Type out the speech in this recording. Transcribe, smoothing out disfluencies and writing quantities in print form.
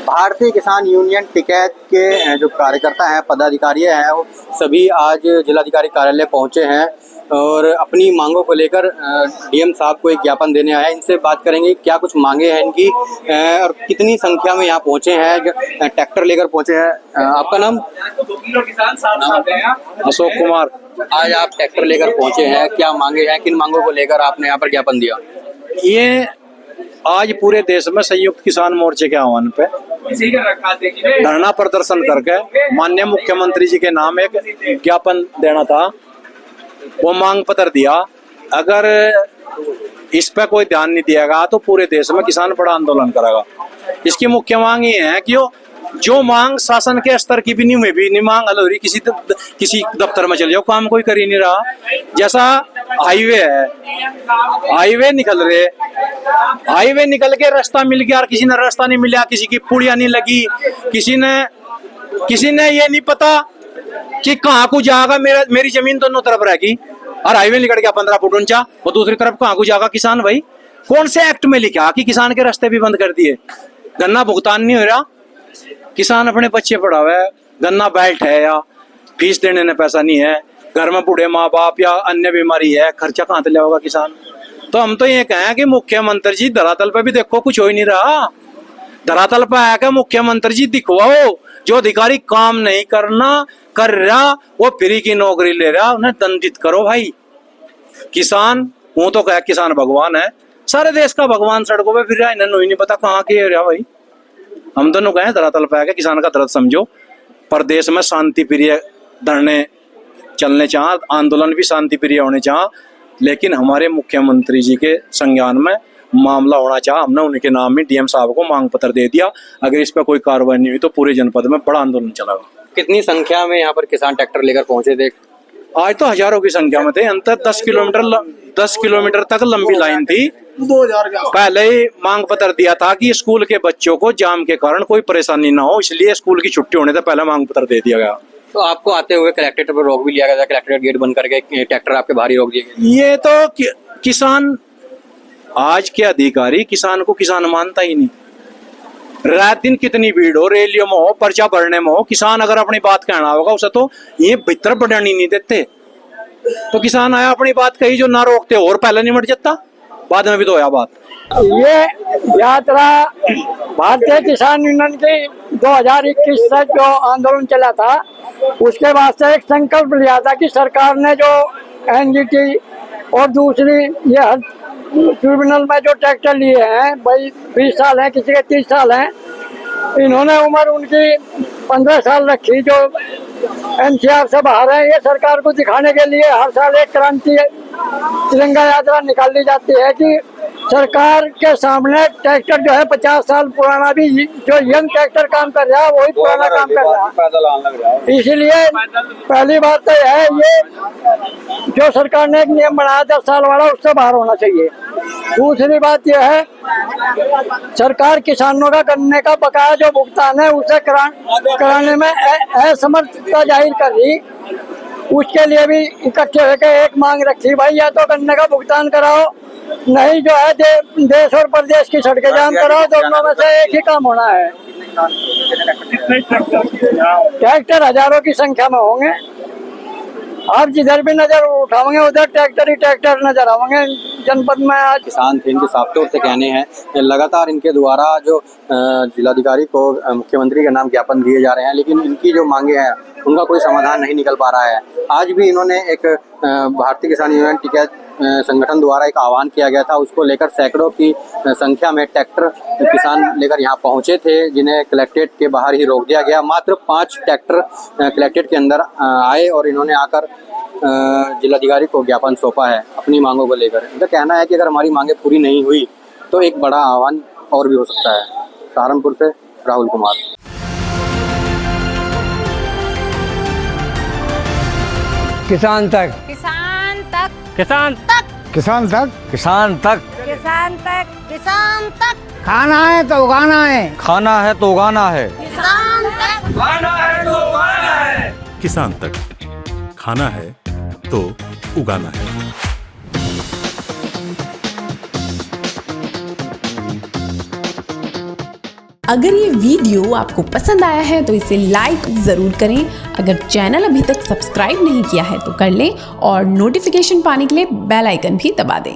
भारतीय किसान यूनियन टिकैत के जो कार्यकर्ता हैं, पदाधिकारी हैं, वो सभी आज जिलाधिकारी कार्यालय पहुंचे हैं और अपनी मांगों को लेकर डीएम साहब को एक ज्ञापन देने आए हैं। इनसे बात करेंगे क्या कुछ मांगे हैं इनकी और कितनी संख्या में यहाँ पहुंचे हैं, ट्रैक्टर लेकर पहुंचे हैं। आपका नाम? अशोक कुमार। आज आप ट्रैक्टर लेकर पहुंचे हैं, क्या मांगे हैं, किन मांगों को लेकर आपने यहाँ पर ज्ञापन दिया? ये आज पूरे देश में संयुक्त किसान मोर्चे के आह्वान पे धरना प्रदर्शन करके माननीय मुख्यमंत्री जी के नाम एक ज्ञापन देना था। वो मांग पत्र दिया। अगर इस पे कोई ध्यान नहीं दिएगा तो पूरे देश में किसान बड़ा आंदोलन करेगा। इसकी मुख्य मांग ये है कि जो मांग शासन के स्तर की भी नहीं मांग हल हो रही। किसी दफ्तर में चले जाओ, काम कोई कर ही नहीं रहा। जैसा हाईवे है, हाईवे निकल के रास्ता मिल गया और किसी ने रास्ता नहीं मिला, किसी की पुड़िया नहीं लगी, किसी ने ये नहीं पता कि कहाँ को जाएगा। मेरी जमीन दोनों तरफ रहेगी और हाईवे निकल गया 15 फुट ऊंचा, वो दूसरी तरफ कहाँ को जाएगा किसान? भाई कौन से एक्ट में लिखा कि किसान के रास्ते भी बंद कर दिए? गन्ना भुगतान नहीं हो रहा, किसान अपने बच्चे पढ़ा हुआ है, गन्ना बेल्ट है या फीस देने ने पैसा नहीं है, घर में बूढ़े माँ बाप या अन्य बीमारी है, खर्चा कहाँ से लाएगा किसान? तो हम तो ये कहें कि मुख्यमंत्री जी धरातल पे भी देखो, कुछ हो ही नहीं रहा। धरातल पे आया मुख्यमंत्री जी दिखवाओ, जो अधिकारी काम नहीं कर रहा वो फ्री की नौकरी ले रहा, उन्हें दंडित करो भाई। किसान वो तो कहे किसान भगवान है, सारे देश का भगवान सड़कों पे फिर रहा है, इन्हें नहीं पता कहाँ के रहा भाई। हम दोनों कहें धरातल पे आके किसान का दर्द समझो। प्रदेश में शांति प्रिय धरने चलने चाह, आंदोलन भी शांति प्रिय होने चाह, लेकिन हमारे मुख्यमंत्री जी के संज्ञान में मामला होना चाह। हमने उनके नाम में डीएम साहब को मांग पत्र दे दिया। अगर इस पर कोई कार्रवाई नहीं हुई तो पूरे जनपद में बड़ा आंदोलन चलेगा। कितनी संख्या में यहाँ पर किसान ट्रैक्टर लेकर पहुंचे थे? आज तो हजारों की संख्या में थे। अंतर 10 किलोमीटर तक लंबी लाइन थी। 2000 पहले ही मांग पत्र दिया था कि स्कूल के बच्चों को जाम के कारण कोई परेशानी ना हो, इसलिए स्कूल की छुट्टी होने से पहले मांग पत्र दे दिया गया। तो आपको आते हुए कलेक्ट्रेट पर रोक भी लिया गया था, कलेक्ट्रेट गेट बंद करके ट्रैक्टर आपके बाहर ही रोक दिए गए। ये तो किसान, आज के अधिकारी किसान को किसान मानता ही नहीं। रात दिन कितनी भीड़ हो, रैलियों में हो, पर्चा भरने में हो, किसान अगर अपनी बात कहना होगा उसे तो ये भीतर बढ़ानी नहीं देते। तो किसान आया, अपनी बात कही, जो ना रोकते और पहले नहीं मर जाता, बाद में भी तो आया बात। ये यात्रा भारतीय किसान यूनियन की 2021 तक जो आंदोलन चला था, उसके वास्ते एक संकल्प लिया था कि सरकार ने जो एनजीटी और दूसरी ये हर ट्रिब्यूनल में जो ट्रैक्टर लिए हैं, भाई 20 साल हैं, किसी के 30 साल हैं, इन्होंने उम्र उनकी 15 साल रखी, जो एनसीआर से बाहर है। ये सरकार को दिखाने के लिए हर साल एक क्रांति तिरंगा यात्रा निकाली जाती है कि सरकार के सामने ट्रैक्टर जो है 50 साल पुराना भी, जो यंग ट्रैक्टर काम कर रहा है वही पुराना काम कर रहा है। इसीलिए पहली बात तो है, ये जो सरकार ने एक नियम बनाया 10 साल वाला, उससे बाहर होना चाहिए। दूसरी बात यह है, सरकार किसानों का गन्ने का बकाया जो भुगतान है उसे कराने में असमर्थता जाहिर कर रही। उसके लिए भी इकट्ठे होकर एक मांग रखी, भाई या तो गन्ने का भुगतान कराओ, नहीं जो है देश और प्रदेश की सड़कें जाम कराओ। दोनों में से एक ही काम होना है। ट्रैक्टर हजारों की संख्या में होंगे। आप जिधर भी नजर उठाओगे उधर ट्रैक्टर ही ट्रैक्टर नजर आएंगे जनपद में। आज किसान थे, इनके साफ तौर से कहने हैं लगातार इनके द्वारा जो जिलाधिकारी को मुख्यमंत्री के नाम ज्ञापन दिए जा रहे हैं, लेकिन इनकी जो मांगे हैं उनका कोई समाधान नहीं निकल पा रहा है। आज भी इन्होंने एक भारतीय किसान यूनियन टिकैत संगठन द्वारा एक आह्वान किया गया था, उसको लेकर सैकड़ों की संख्या में ट्रैक्टर किसान लेकर यहाँ पहुँचे थे, जिन्हें कलेक्ट्रेट के बाहर ही रोक दिया गया। मात्र 5 ट्रैक्टर कलेक्ट्रेट के अंदर आए और इन्होंने आकर जिलाधिकारी को ज्ञापन सौंपा है अपनी मांगों को लेकर। इनका कहना है कि अगर हमारी मांगें पूरी नहीं हुई तो एक बड़ा आह्वान और भी हो सकता है। सहारनपुर से राहुल कुमार। किसान तक, किसान तक, किसान तक, किसान तक, किसान तक, किसान तक, किसान तक। खाना है तो उगाना है, खाना है तो उगाना है, किसान तक, खाना है तो उगाना है, किसान तक, खाना है तो उगाना है। अगर ये वीडियो आपको पसंद आया है तो इसे लाइक ज़रूर करें। अगर चैनल अभी तक सब्सक्राइब नहीं किया है तो कर लें और नोटिफिकेशन पाने के लिए बेल आइकन भी दबा दें।